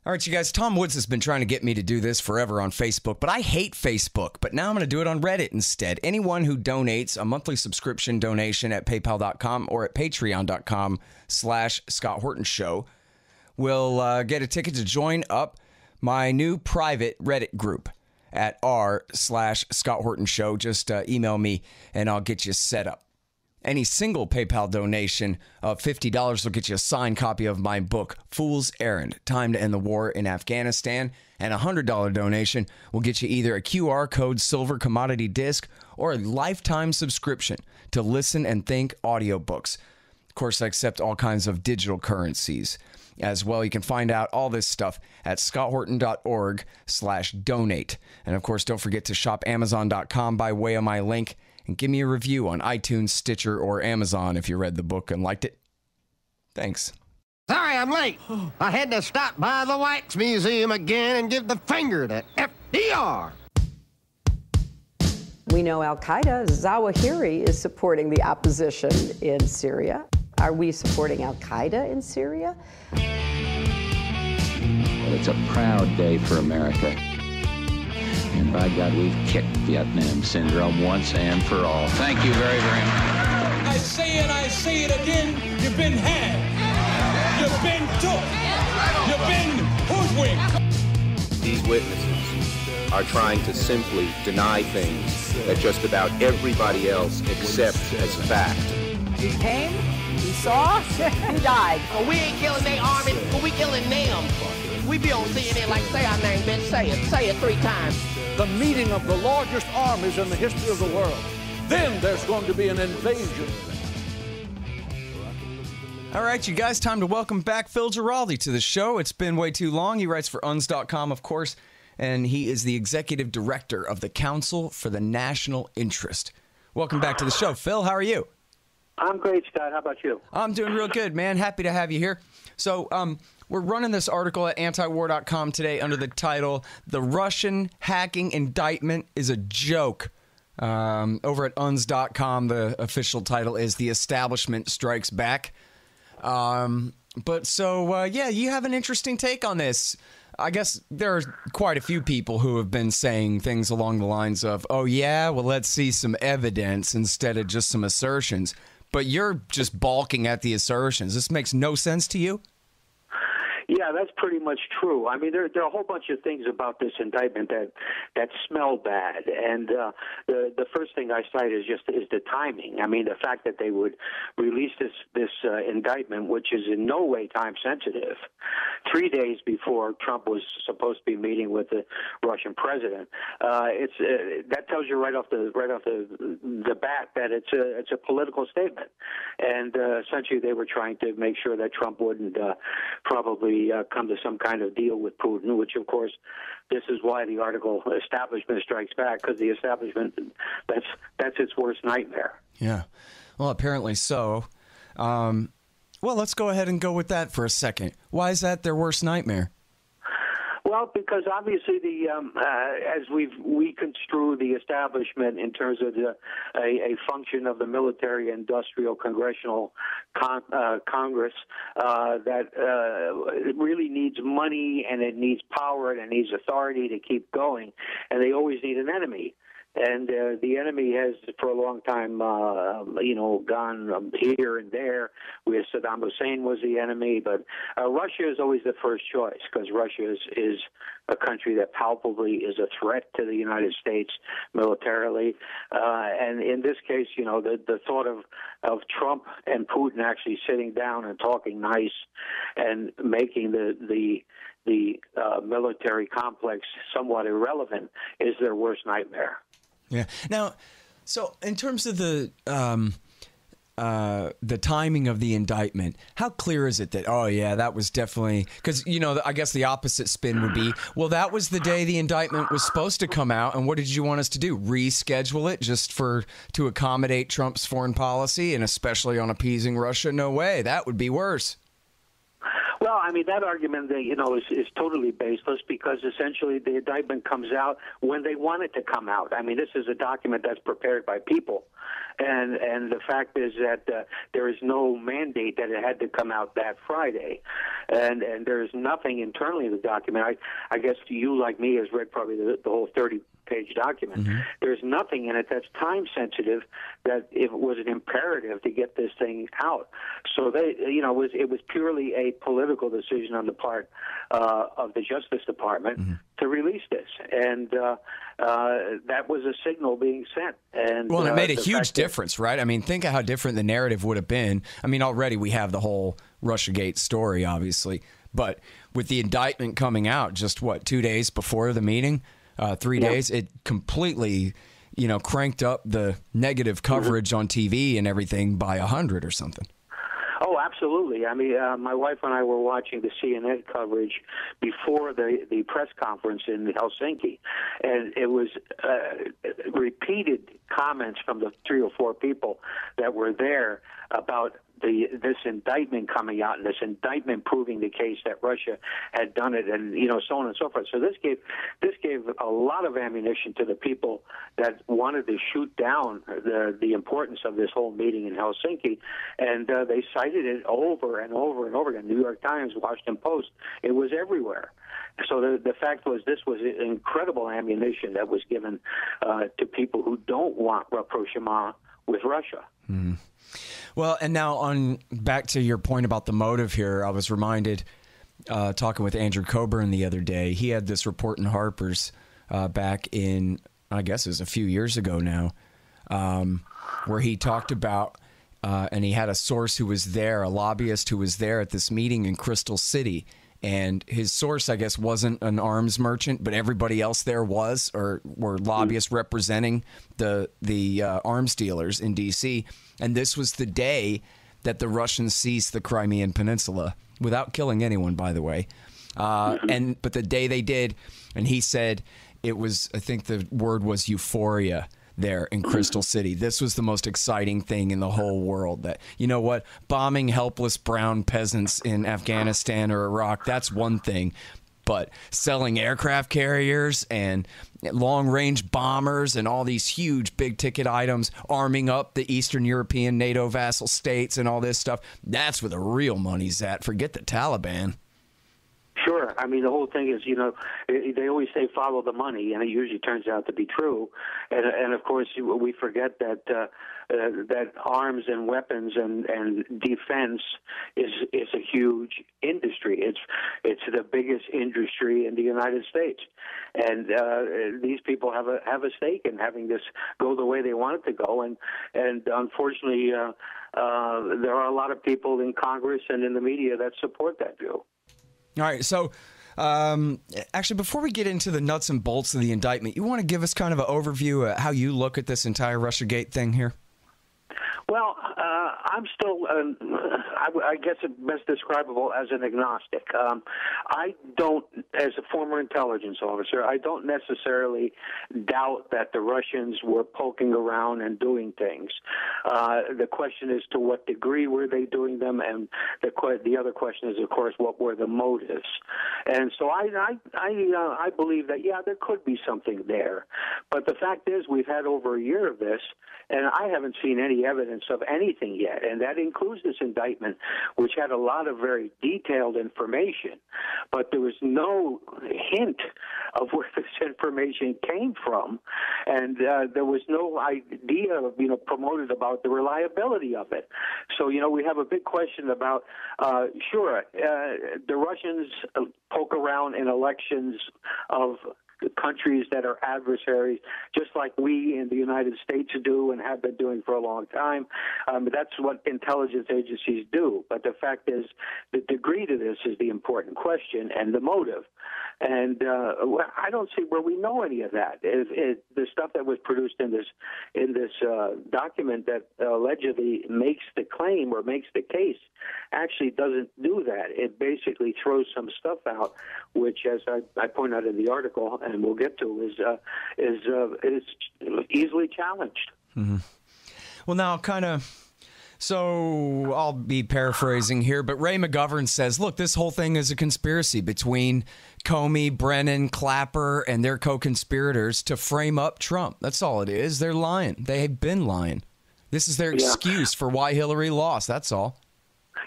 All right, you guys, Tom Woods has been trying to get me to do this forever on Facebook, but I hate Facebook. But now I'm going to do it on Reddit instead. Anyone who donates a monthly subscription donation at paypal.com or at patreon.com/Scott Horton Show will get a ticket to join up my new private Reddit group at r/Scott Horton Show. Just email me and I'll get you set up. Any single PayPal donation of $50 will get you a signed copy of my book, Fool's Errand, Time to End the War in Afghanistan. And a $100 donation will get you either a QR code silver commodity disc or a lifetime subscription to Listen and Think audiobooks. Of course, I accept all kinds of digital currencies as well. You can find out all this stuff at scotthorton.org/donate. And of course, don't forget to shop Amazon.com by way of my link. And give me a review on iTunes, Stitcher, or Amazon if you read the book and liked it. Thanks. Sorry I'm late. I had to stop by the Wax Museum again and give the finger to FDR. We know Al-Qaeda, Zawahiri, is supporting the opposition in Syria. Are we supporting Al-Qaeda in Syria? Well, it's a proud day for America. And by God, we've kicked Vietnam syndrome once and for all. Thank you very, very much. I say it again, you've been had. You've been took. You've been hoodwinked. These witnesses are trying to simply deny things that just about everybody else accepts as fact. He came, he saw, he died. Well, we ain't killing their army, but we killing them. We be on CNN like, say our name, bitch, say it 3 times. The meeting of the largest armies in the history of the world. Then there's going to be an invasion. All right, you guys, time to welcome back Phil Giraldi to the show. It's been way too long. He writes for uns.com, of course, and he is the executive director of the Council for the National Interest. Welcome back to the show. Phil, how are you? I'm great, Scott. How about you? I'm doing real good, man. Happy to have you here. So, we're running this article at antiwar.com today under the title, The Russian Hacking Indictment is a Joke. Over at uns.com, the official title is The Establishment Strikes Back. You have an interesting take on this. I guess there are quite a few people who have been saying things along the lines of, oh, yeah, well, let's see some evidence instead of just some assertions. But you're just balking at the assertions. This makes no sense to you? Yeah, that's pretty much true. I mean, there are a whole bunch of things about this indictment that smell bad, and the first thing I cite is the timing. I mean, the fact that they would release this indictment, which is in no way time sensitive, 3 days before Trump was supposed to be meeting with the Russian president. That tells you right off the bat that it's a political statement, and essentially they were trying to make sure that Trump wouldn't probably come to some kind of deal with Putin, which, of course, this is why the article Establishment Strikes Back, because the establishment, that's its worst nightmare. Yeah. Well, apparently so. Well, let's go ahead and go with that for a second. Why is that their worst nightmare? Well, because obviously as we construe the establishment in terms of a function of the military-industrial congressional Congress that it really needs money and it needs power and it needs authority to keep going, and they always need an enemy. And the enemy has, for a long time, gone here and there. Where Saddam Hussein was the enemy, but Russia is always the first choice because Russia is a country that palpably is a threat to the United States militarily. And in this case, the thought of Trump and Putin actually sitting down and talking nice and making the military complex somewhat irrelevant is their worst nightmare. Yeah. Now, so in terms of the timing of the indictment, how clear is it that, oh, yeah, that was definitely because, I guess the opposite spin would be, well, that was the day the indictment was supposed to come out. And what did you want us to do? Reschedule it just to accommodate Trump's foreign policy and especially on appeasing Russia? No way. That would be worse. Well, Well, I mean, that argument, is totally baseless because essentially the indictment comes out when they want it to come out. I mean, this is a document that's prepared by people. And the fact is that there is no mandate that it had to come out that Friday. And there is nothing internally in the document. I guess you, like me, has read probably the whole 30-page document. Mm-hmm. There's nothing in it that's time sensitive that it was an imperative to get this thing out. So it was purely a political decision on the part of the Justice Department to release this, and that was a signal being sent. And well, and it made a huge difference, right? I mean, think of how different the narrative would have been. I mean, already we have the whole Russiagate story, obviously, but with the indictment coming out just 2 days before the meeting, 3 days, it completely, cranked up the negative coverage on TV and everything by 100 or something. Oh, absolutely. I mean, my wife and I were watching the CNN coverage before the press conference in Helsinki, and it was repeated comments from the 3 or 4 people that were there about this indictment coming out and this indictment proving the case that Russia had done it, and so on and so forth. So this gave a lot of ammunition to the people that wanted to shoot down the importance of this whole meeting in Helsinki, and they cited it over and over and over again. New York Times, Washington Post, it was everywhere. So the fact was, this was incredible ammunition that was given to people who don't want rapprochement with Russia. Mm. Well, and now back to your point about the motive here, I was reminded, talking with Andrew Coburn the other day, he had this report in Harper's back in, I guess it was a few years ago now, where he talked about, and he had a source who was there, a lobbyist who was there at this meeting in Crystal City. And his source, I guess, wasn't an arms merchant, but everybody else there was, or were lobbyists representing the arms dealers in D.C. And this was the day that the Russians seized the Crimean Peninsula, without killing anyone, by the way. But the day they did, and he said it was, I think the word was euphoria there in Crystal City. This was the most exciting thing in the whole world. That, bombing helpless brown peasants in Afghanistan or Iraq, that's one thing. But selling aircraft carriers and long-range bombers and all these huge big-ticket items, arming up the Eastern European NATO vassal states and all this stuff, that's where the real money's at. Forget the Taliban. Sure. I mean, the whole thing is, they always say follow the money, and it usually turns out to be true. And of course, we forget that that arms and weapons and defense is a huge industry. It's the biggest industry in the United States, and these people have a stake in having this go the way they want it to go. And unfortunately, there are a lot of people in Congress and in the media that support that view. All right, so actually, before we get into the nuts and bolts of the indictment, you want to give us kind of an overview of how you look at this entire Russiagate thing here? Well, I'm still, I guess it's best describable as an agnostic. I don't, as a former intelligence officer, I don't necessarily doubt that the Russians were poking around and doing things. The question is, to what degree were they doing them? And the other question is, of course, what were the motives? And so I believe that, yeah, there could be something there. But the fact is, we've had over a year of this, and I haven't seen any evidence of anything yet, and that includes this indictment, which had a lot of very detailed information, but there was no hint of where this information came from, and there was no idea, promoted about the reliability of it. So, we have a big question about, the Russians poke around in elections of countries that are adversaries, just like we in the United States do and have been doing for a long time. That's what intelligence agencies do. But the fact is, the degree to this is the important question, and the motive. And I don't see where we know any of that. The stuff that was produced in this document that allegedly makes the claim or makes the case actually doesn't do that. It basically throws some stuff out, which, as I point out in the article, and we'll get to, is easily challenged. Mm-hmm. Well, now, kind of So I'll be paraphrasing here, but Ray McGovern says, look, this whole thing is a conspiracy between Comey, Brennan, Clapper, and their co-conspirators to frame up Trump. That's all it is. They're lying. They've been lying. This is their excuse for why Hillary lost. That's all.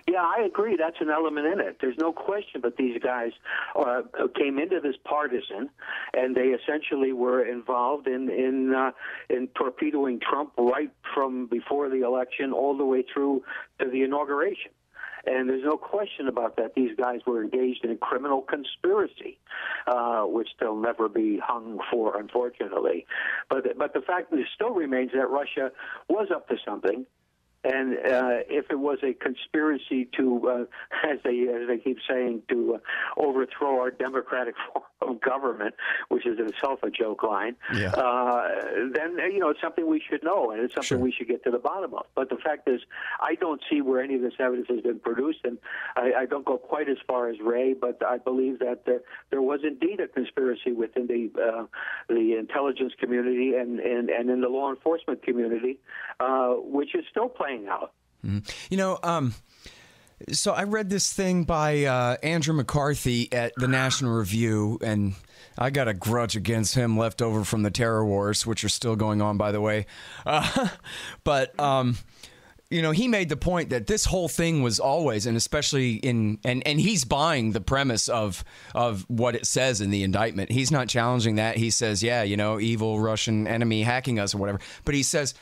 Yeah, I agree. That's an element in it. There's no question that these guys came into this partisan, and they essentially were involved in torpedoing Trump right from before the election all the way through to the inauguration. And there's no question about that. These guys were engaged in a criminal conspiracy, which they'll never be hung for, unfortunately. But the fact still remains that Russia was up to something. And if it was a conspiracy to, as they keep saying, to overthrow our democratic form of government, which is itself a joke line, then it's something we should know, and it's something we should get to the bottom of. But the fact is, I don't see where any of this evidence has been produced, and I don't go quite as far as Ray, but I believe that there was indeed a conspiracy within the intelligence community and in the law enforcement community, which is still playing out. So I read this thing by Andrew McCarthy at the National Review, and I got a grudge against him left over from the terror wars, which are still going on, by the way. But he made the point that this whole thing was always, and especially and he's buying the premise of what it says in the indictment. He's not challenging that. He says, evil Russian enemy hacking us or whatever. But he says,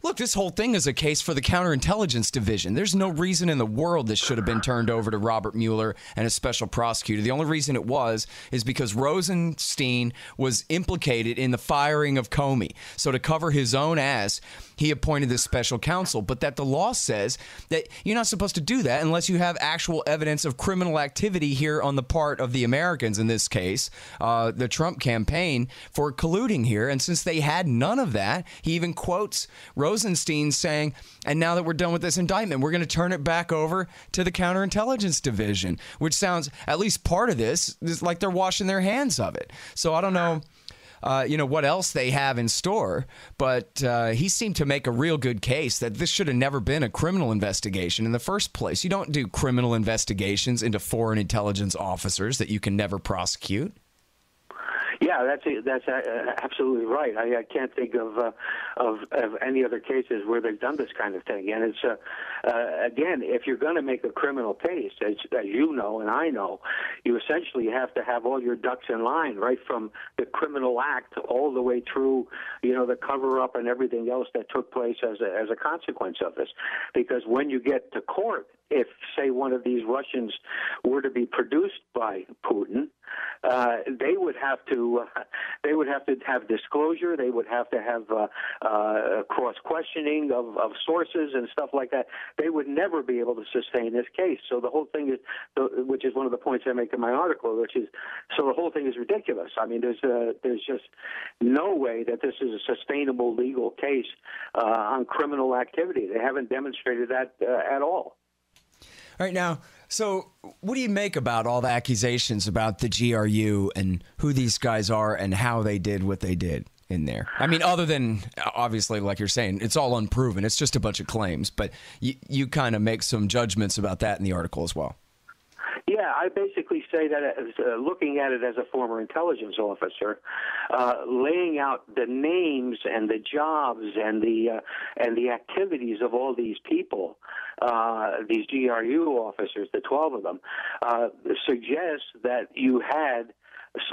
look, this whole thing is a case for the counterintelligence division. There's no reason in the world this should have been turned over to Robert Mueller and a special prosecutor. The only reason it is because Rosenstein was implicated in the firing of Comey. So to cover his own ass, he appointed this special counsel. But that the law says that you're not supposed to do that unless you have actual evidence of criminal activity here on the part of the Americans, in this case, the Trump campaign, for colluding here. And since they had none of that, he even quotes Rosenstein saying, and now that we're done with this indictment, we're going to turn it back over to the counterintelligence division, which sounds, at least part of this, is like they're washing their hands of it. So I don't know, what else they have in store, but he seemed to make a real good case that this should have never been a criminal investigation in the first place. You don't do criminal investigations into foreign intelligence officers that you can never prosecute. Yeah, that's absolutely right. I can't think of any other cases where they've done this kind of thing. And it's again, if you're going to make a criminal case, as you know and I know, you essentially have to have all your ducks in line, right from the criminal act all the way through, the cover-up and everything else that took place as a consequence of this. Because when you get to court, if, say, one of these Russians were to be produced by Putin, they would have to have disclosure. They would have to have cross questioning of sources and stuff like that. They would never be able to sustain this case. So the whole thing is, which is one of the points I make in my article, so the whole thing is ridiculous. I mean, there's just no way that this is a sustainable legal case on criminal activity. They haven't demonstrated that at all. All right, now, so what do you make about all the accusations about the GRU and who these guys are and how they did what they did in there? I mean, other than, obviously, like you're saying, it's all unproven. It's just a bunch of claims. But you kind of make some judgments about that in the article as well. Yeah, I basically say that as, looking at it as a former intelligence officer, laying out the names and the jobs and the activities of all these people, these GRU officers, the 12 of them, suggests that you had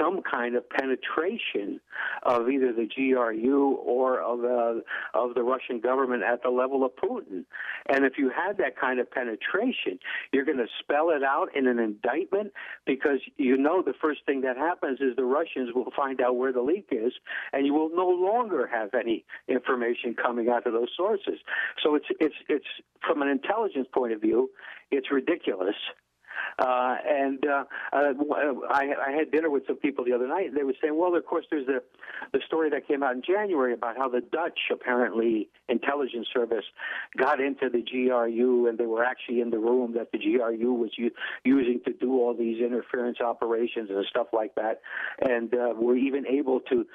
some kind of penetration of either the GRU or of the Russian government at the level of Putin. And if you had that kind of penetration, you're going to spell it out in an indictment, because the first thing that happens is the Russians will find out where the leak is, and you will no longer have any information coming out of those sources. So it's from an intelligence point of view, it's ridiculous. I had dinner with some people the other night, and they were saying, well, of course, there's the story that came out in January about how the Dutch, apparently, intelligence service got into the GRU, and they were actually in the room that the GRU was using to do all these interference operations and stuff like that, and were even able to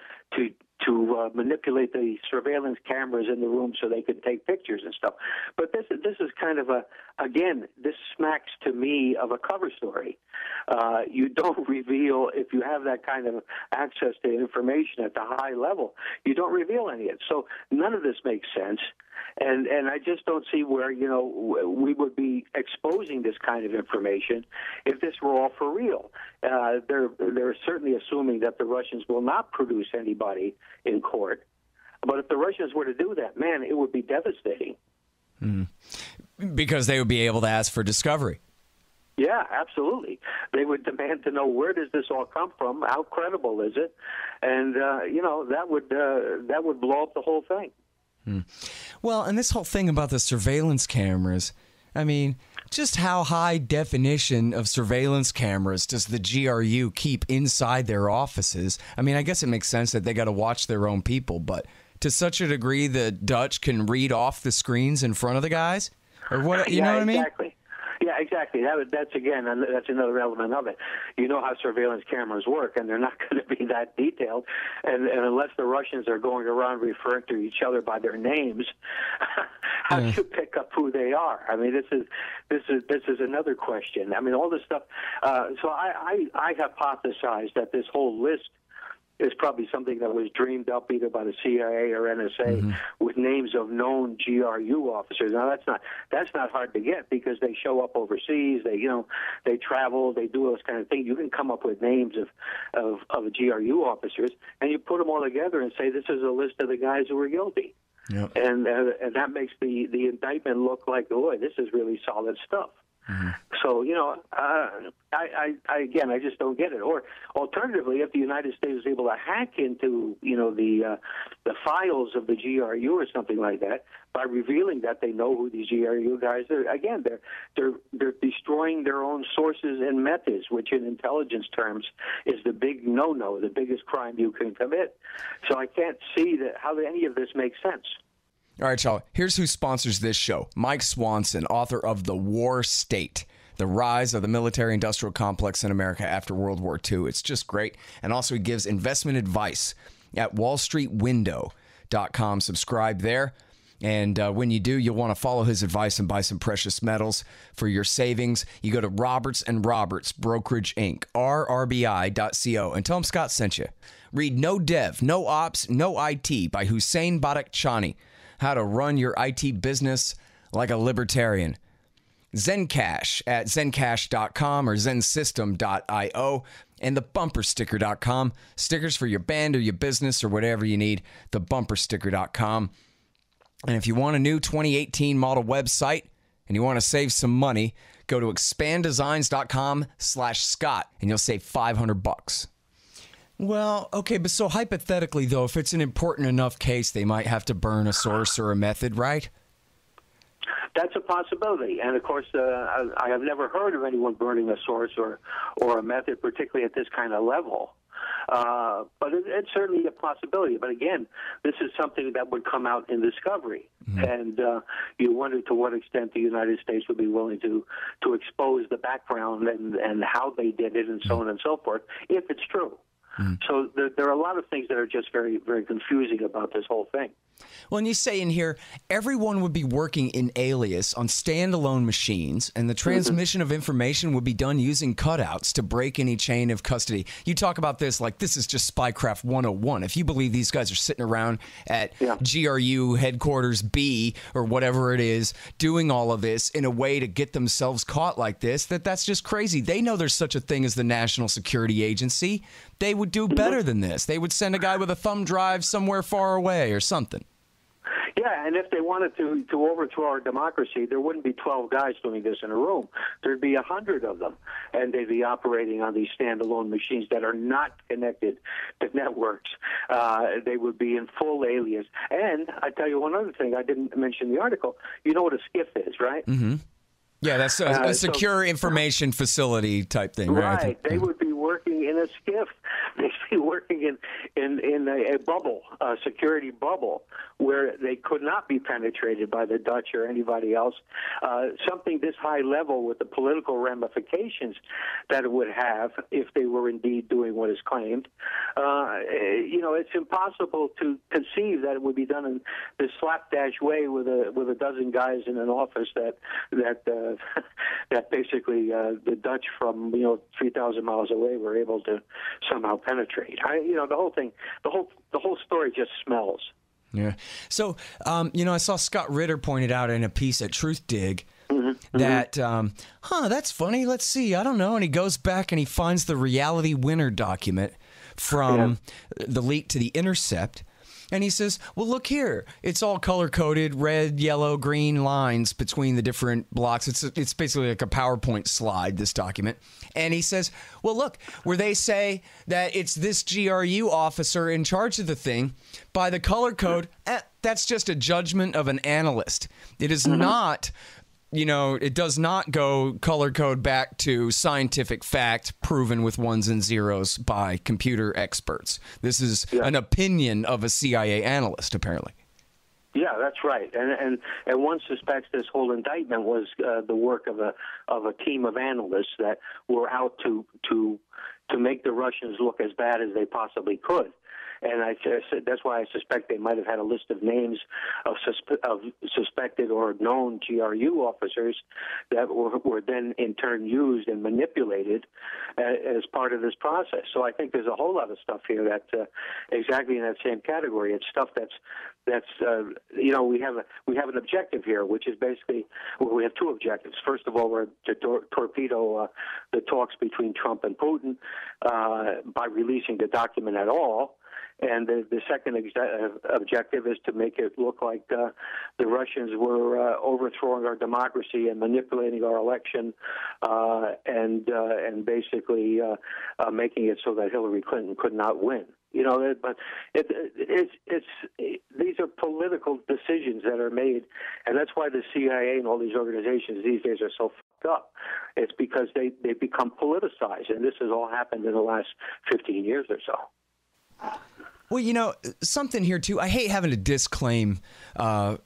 manipulate the surveillance cameras in the room so they could take pictures and stuff. But this is kind of this smacks to me of a cover story. You don't reveal, if you have that kind of access to information at the high level, you don't reveal any of it. So none of this makes sense. And I just don't see where, we would be exposing this kind of information if this were all for real. They're certainly assuming that the Russians will not produce anybody in court. But if the Russians were to do that, man, it would be devastating. Because they would be able to ask for discovery. Yeah, absolutely. They would demand to know, where does this all come from? How credible is it? And, that would blow up the whole thing. Well, and this whole thing about the surveillance cameras, I mean, just how high definition of surveillance cameras does the GRU keep inside their offices? I mean, I guess it makes sense that they got to watch their own people, but to such a degree the Dutch can read off the screens in front of the guys? Or what? You know what I mean? Exactly. Yeah, exactly. That's another element of it. You know how surveillance cameras work, and they're not going to be that detailed. And unless the Russians are going around referring to each other by their names, how do you pick up who they are? I mean, this is another question. I mean, all this stuff. So I hypothesized that this whole list is probably something that was dreamed up either by the CIA or NSA with names of known GRU officers. Now that's not hard to get because they show up overseas. They travel. They do those kind of things. You can come up with names of GRU officers, and you put them all together and say this is a list of the guys who were guilty. Yep. And that makes the indictment look like, boy, this is really solid stuff. So, I just don't get it. Or alternatively, if the United States is able to hack into, the files of the GRU or something like that, by revealing that they know who these GRU guys are, again, they're destroying their own sources and methods, which in intelligence terms is the big no-no, the biggest crime you can commit. So I can't see how any of this makes sense. All right, y'all. Here's who sponsors this show. Mike Swanson, author of The War State, The Rise of the Military-Industrial Complex in America After World War II. It's just great. And also he gives investment advice at wallstreetwindow.com. Subscribe there. And when you do, you'll want to follow his advice and buy some precious metals for your savings. You go to Roberts & Roberts Brokerage Inc., rrbi.co, and tell them Scott sent you. Read No Dev, No Ops, No IT by Hussein Badakhshani. How to run your IT business like a libertarian. Zencash at zencash.com or zensystem.io and thebumpersticker.com. Stickers for your band or your business or whatever you need. Thebumpersticker.com. And if you want a new 2018 model website and you want to save some money, go to expanddesigns.com/Scott and you'll save $500. Well, okay, but so hypothetically, though, if it's an important enough case, they might have to burn a source or a method, right? That's a possibility. And, of course, I have never heard of anyone burning a source or a method, particularly at this kind of level. But it's certainly a possibility. But, again, this is something that would come out in discovery. And you wonder to what extent the United States would be willing to expose the background and how they did it and so on and so forth, if it's true. So there are a lot of things that are just very, very confusing about this whole thing. Well, and you say in here, everyone would be working in alias on standalone machines, and the transmission of information would be done using cutouts to break any chain of custody. You talk about this like this is just Spycraft 101. If you believe these guys are sitting around at GRU headquarters B or whatever it is, doing all of this in a way to get themselves caught like this, that's just crazy. They know there's such a thing as the National Security Agency. They would do better than this. They would send a guy with a thumb drive somewhere far away or something. Yeah, and if they wanted to overthrow our democracy, there wouldn't be 12 guys doing this in a room. There'd be 100 of them, and they'd be operating on these standalone machines that are not connected to networks. They would be in full alias. And I tell you one other thing, I didn't mention in the article. You know what a SCIF is, right? Yeah, that's a secure information facility type thing, right? Right. They would be working in a skiff, basically working in a bubble, a security bubble, where they could not be penetrated by the Dutch or anybody else. Something this high level with the political ramifications that it would have if they were indeed doing what is claimed. It's impossible to conceive that it would be done in this slapdash way with a dozen guys in an office that basically the Dutch from 3,000 miles away were able to somehow penetrate. The whole story just smells. Yeah. So I saw Scott Ritter pointed out in a piece at Truth Dig that that's funny. Let's see. I don't know. And he goes back and he finds the Reality Winner document from the leak to The Intercept. And he says, well, look here. It's all color-coded, red, yellow, green lines between the different blocks. It's basically like a PowerPoint slide, this document. And he says, well, look, where they say that it's this GRU officer in charge of the thing, by the color code, that's just a judgment of an analyst. It is not... it does not go color code back to scientific fact proven with ones and zeros by computer experts. This is an opinion of a CIA analyst, apparently. Yeah, that's right. And one suspects this whole indictment was the work of a team of analysts that were out to make the Russians look as bad as they possibly could. And that's why I suspect they might have had a list of names of suspected or known GRU officers that were then in turn used and manipulated as part of this process. So I think there's a whole lot of stuff here that's exactly in that same category. It's stuff that's we have an objective here, which is basically we have two objectives. First of all, we're to torpedo the talks between Trump and Putin by releasing the document at all. And the second objective is to make it look like the Russians were overthrowing our democracy and manipulating our election, and basically making it so that Hillary Clinton could not win. But these are political decisions that are made, and that's why the CIA and all these organizations these days are so fucked up. It's because they become politicized, and this has all happened in the last 15 years or so. Well, something here, too. I hate having to disclaim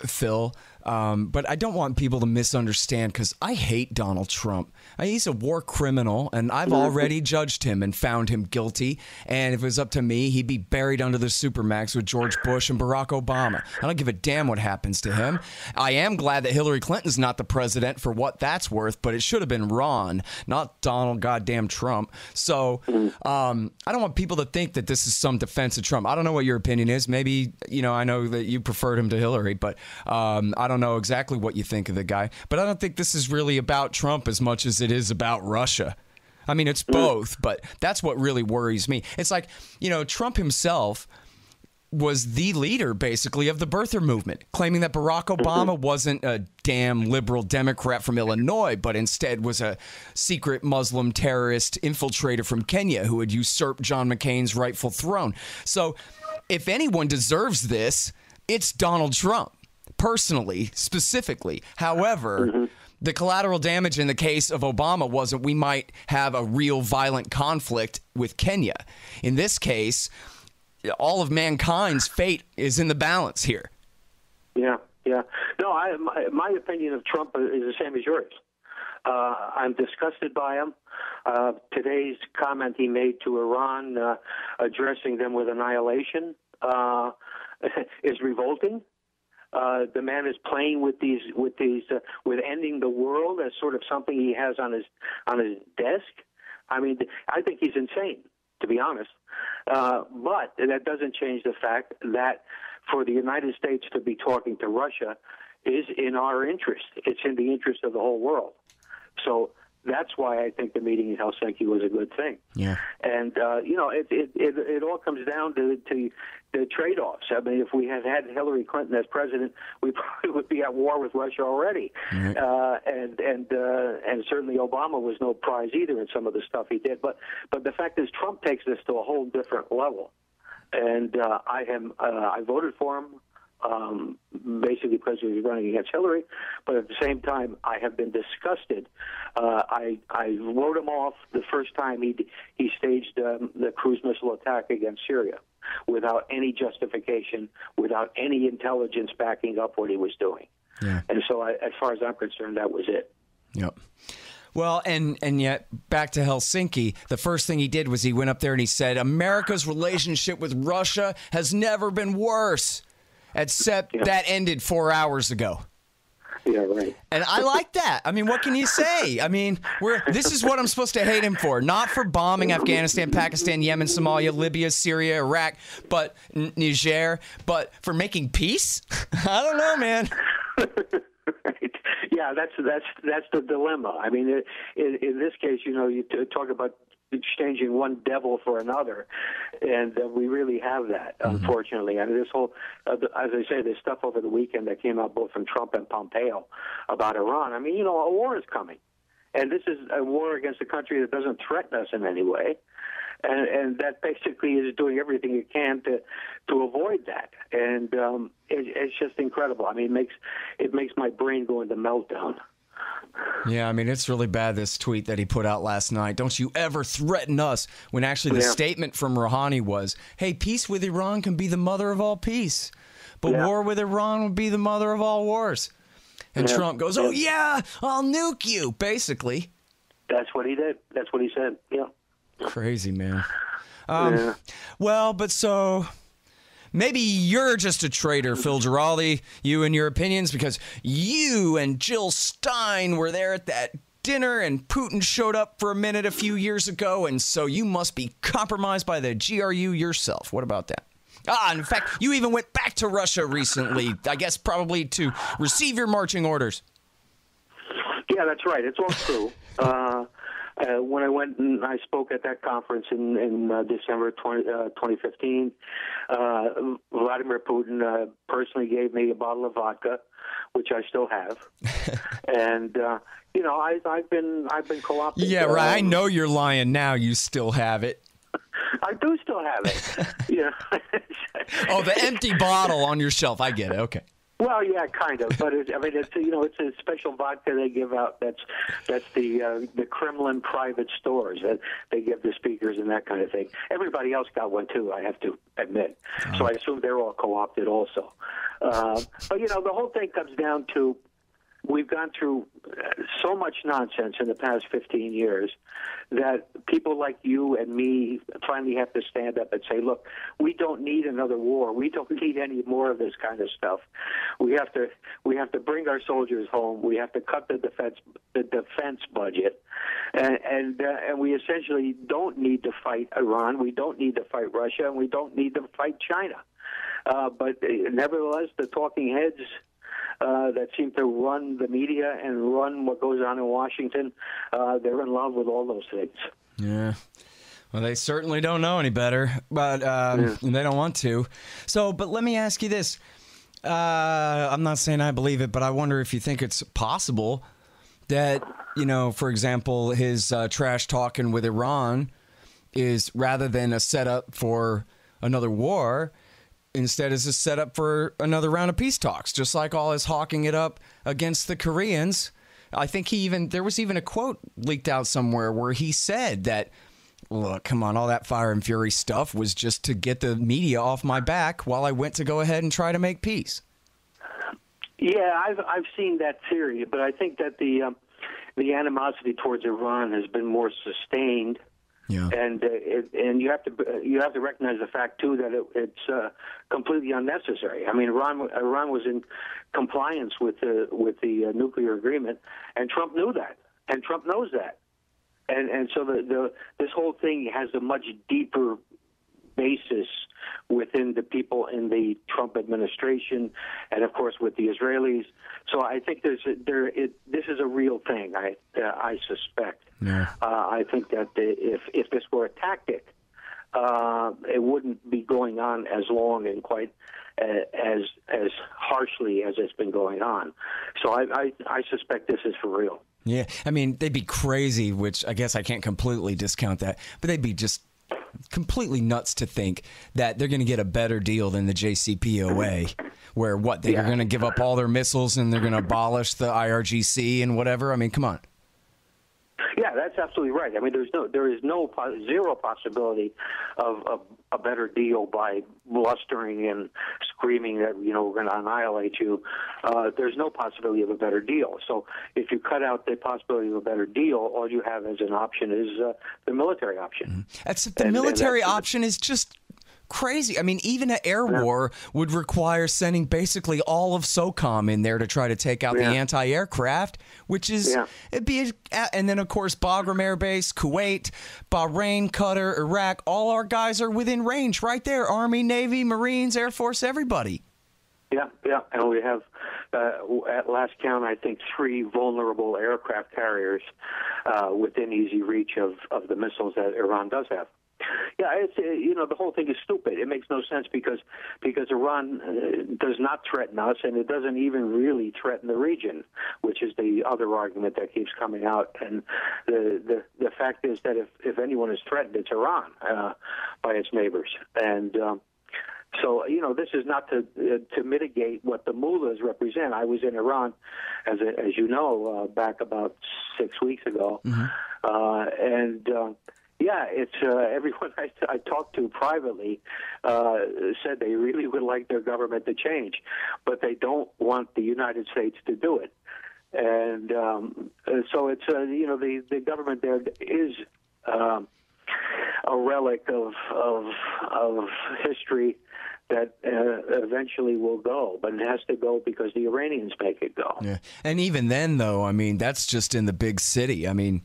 Phil, but I don't want people to misunderstand because I hate Donald Trump. He's a war criminal, and I've already judged him and found him guilty. And if it was up to me, he'd be buried under the supermax with George Bush and Barack Obama. I don't give a damn what happens to him. I am glad that Hillary Clinton's not the president for what that's worth, but it should have been Ron, not Donald goddamn Trump. So I don't want people to think that this is some defense of Trump. I don't know what your opinion is. Maybe, I know that you preferred him to Hillary, but I don't know exactly what you think of the guy. But I don't think this is really about Trump as much as it is about Russia. I mean, it's both, but that's what really worries me. It's like, Trump himself was the leader, basically, of the birther movement, claiming that Barack Obama wasn't a damn liberal Democrat from Illinois, but instead was a secret Muslim terrorist infiltrator from Kenya who had usurped John McCain's rightful throne. So if anyone deserves this, it's Donald Trump, personally, specifically. However, the collateral damage in the case of Obama wasn't we might have a real violent conflict with Kenya. In this case, all of mankind's fate is in the balance here. Yeah. No, my opinion of Trump is the same as yours. I'm disgusted by him. Today's comment he made to Iran, addressing them with annihilation, is revolting. The man is playing with ending the world as sort of something he has on his desk. I mean, I think he's insane, to be honest. But that doesn't change the fact that for the United States to be talking to Russia is in our interest. It's in the interest of the whole world. So that's why I think the meeting in Helsinki was a good thing. Yeah. And, it all comes down to the trade-offs. I mean, if we had Hillary Clinton as president, we probably would be at war with Russia already. Mm-hmm. And certainly Obama was no prize either in some of the stuff he did. But the fact is Trump takes this to a whole different level. And I voted for him. basically because he was running against Hillary. But at the same time, I have been disgusted. I wrote him off the first time he staged the cruise missile attack against Syria without any justification, without any intelligence backing up what he was doing. Yeah. And so, as far as I'm concerned, that was it. Yep. Well, and yet, back to Helsinki, the first thing he did was he went up there and he said, America's relationship with Russia has never been worse, except that ended 4 hours ago. Yeah, right. And I like that. I mean, what can you say? I mean, this is what I'm supposed to hate him for. Not for bombing Afghanistan, Pakistan, Yemen, Somalia, Libya, Syria, Iraq, but Niger, but for making peace? I don't know, man. Right. Yeah, that's the dilemma. I mean, in this case, you talk about exchanging one devil for another, and we really have that, unfortunately. And this whole, as I say, this stuff over the weekend that came out both from Trump and Pompeo about Iran. I mean, a war is coming, and this is a war against a country that doesn't threaten us in any way. And that basically is doing everything it can to avoid that, and it's just incredible. I mean, it makes my brain go into meltdown. Yeah, I mean, it's really bad, this tweet that he put out last night. Don't you ever threaten us, when actually the statement from Rouhani was, hey, peace with Iran can be the mother of all peace, but war with Iran would be the mother of all wars. And Trump goes, oh, yeah, I'll nuke you, basically. That's what he did. That's what he said, yeah. Crazy, man. Well, but so maybe you're just a traitor, Phil Giraldi, you and your opinions, because you and Jill Stein were there at that dinner and Putin showed up for a minute a few years ago, and so you must be compromised by the GRU yourself. What about that? In fact, you even went back to Russia recently, I guess probably to receive your marching orders. Yeah, that's right. It's all true. When I went and I spoke at that conference in December 2015, Vladimir Putin personally gave me a bottle of vodka, which I still have, and I've been co-opted. Yeah, right. I know you're lying now. You still have it. I do still have it. Yeah. Oh, the empty bottle on your shelf. I get it. Okay. Well, yeah, kind of, but it's a special vodka they give out. That's the Kremlin private stores that they give the speakers and that kind of thing. Everybody else got one too, I have to admit. So I assume they're all co-opted also. But the whole thing comes down to we've gone through so much nonsense in the past 15 years that people like you and me finally have to stand up and say, look, we don't need another war. We don't need any more of this kind of stuff. We have to bring our soldiers home. We have to cut the defense budget. And we essentially don't need to fight Iran. We don't need to fight Russia. And we don't need to fight China. But nevertheless, the talking heads that seem to run the media and run what goes on in Washington, they're in love with all those things. Yeah. Well, they certainly don't know any better, but they don't want to. So, but let me ask you this. I'm not saying I believe it, but I wonder if you think it's possible that, for example, his trash talking with Iran is, rather than a setup for another war, instead is a setup for another round of peace talks, just like all his hawking it up against the Koreans. I think there was even a quote leaked out somewhere where he said that, look, come on, all that fire and fury stuff was just to get the media off my back while I went to go ahead and try to make peace. Yeah, I've seen that theory, but I think that the animosity towards Iran has been more sustained. Yeah, and you have to recognize the fact too that it's completely unnecessary. I mean, Iran was in compliance with the nuclear agreement, and Trump knew that, and Trump knows that, and so this whole thing has a much deeper basis within the people in the Trump administration, and of course with the Israelis. So I think this is a real thing. I suspect. Yeah. I think that if this were a tactic, it wouldn't be going on as long and quite as harshly as it's been going on. So I suspect this is for real. Yeah, I mean, they'd be crazy, which I guess I can't completely discount that, but they'd be just completely nuts to think that they're going to get a better deal than the JCPOA where they're going to give up all their missiles and they're going to abolish the IRGC and whatever. I mean, come on. Yeah, that's absolutely right. I mean, there is zero possibility of a better deal by blustering and screaming that we're going to annihilate you. There's no possibility of a better deal. So if you cut out the possibility of a better deal, all you have as an option is the military option. The military option is just crazy. I mean, even an air war would require sending basically all of SOCOM in there to try to take out the anti-aircraft, which is and then of course Bagram Air Base, Kuwait, Bahrain, Qatar, Iraq. All our guys are within range, right there. Army, Navy, Marines, Air Force, everybody. Yeah, and we have at last count, I think 3 vulnerable aircraft carriers within easy reach of the missiles that Iran does have. Yeah, it's the whole thing is stupid. It makes no sense because Iran does not threaten us, and it doesn't even really threaten the region, which is the other argument that keeps coming out. And the fact is that if anyone is threatened, it's Iran by its neighbors. And so this is not to mitigate what the mullahs represent. I was in Iran, as you know, back about 6 weeks ago, and. Yeah, it's everyone I talked to privately said they really would like their government to change, but they don't want the United States to do it. And so it's the government there is a relic of history that eventually will go, but it has to go because the Iranians make it go. Yeah, and even then, though, I mean, that's just in the big city. I mean.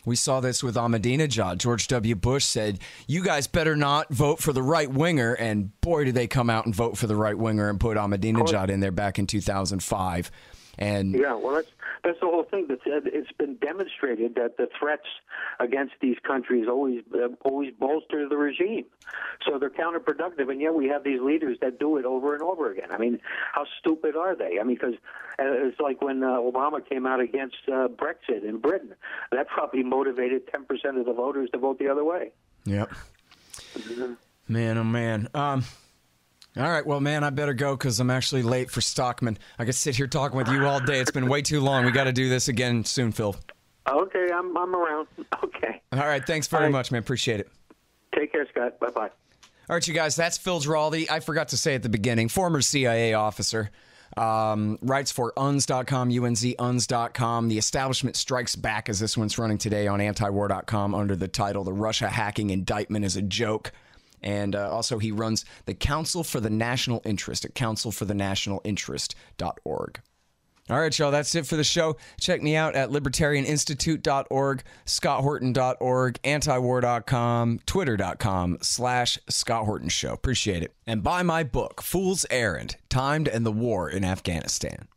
We saw this with Ahmadinejad. George W. Bush said, you guys better not vote for the right-winger, and boy, did they come out and vote for the right-winger and put Ahmadinejad in there back in 2005. And yeah, well, that's the whole thing. It's been demonstrated that the threats against these countries always bolster the regime. So they're counterproductive, and yet we have these leaders that do it over and over again. I mean, how stupid are they? I mean, because it's like when Obama came out against Brexit in Britain. That probably motivated 10% of the voters to vote the other way. Yep. Man, oh, man. All right, well, man, I better go because I'm actually late for Stockman. I could sit here talking with you all day. It's been way too long. We got to do this again soon, Phil. Okay, I'm around. Okay. All right, thanks very much, man. Appreciate it. Take care, Scott. Bye-bye. All right, you guys, that's Phil Giraldi. I forgot to say at the beginning, former CIA officer, writes for UNS.com, UNZ-UNS.com. The establishment strikes back, as this one's running today on antiwar.com under the title, The Russia Hacking Indictment is a Joke. And also he runs the Council for the National Interest at councilforthenationalinterest.org. All right, y'all, that's it for the show. Check me out at libertarianinstitute.org, scotthorton.org, antiwar.com, twitter.com/Scott Horton Show. Appreciate it. And buy my book, Fool's Errand, Time to End the War in Afghanistan.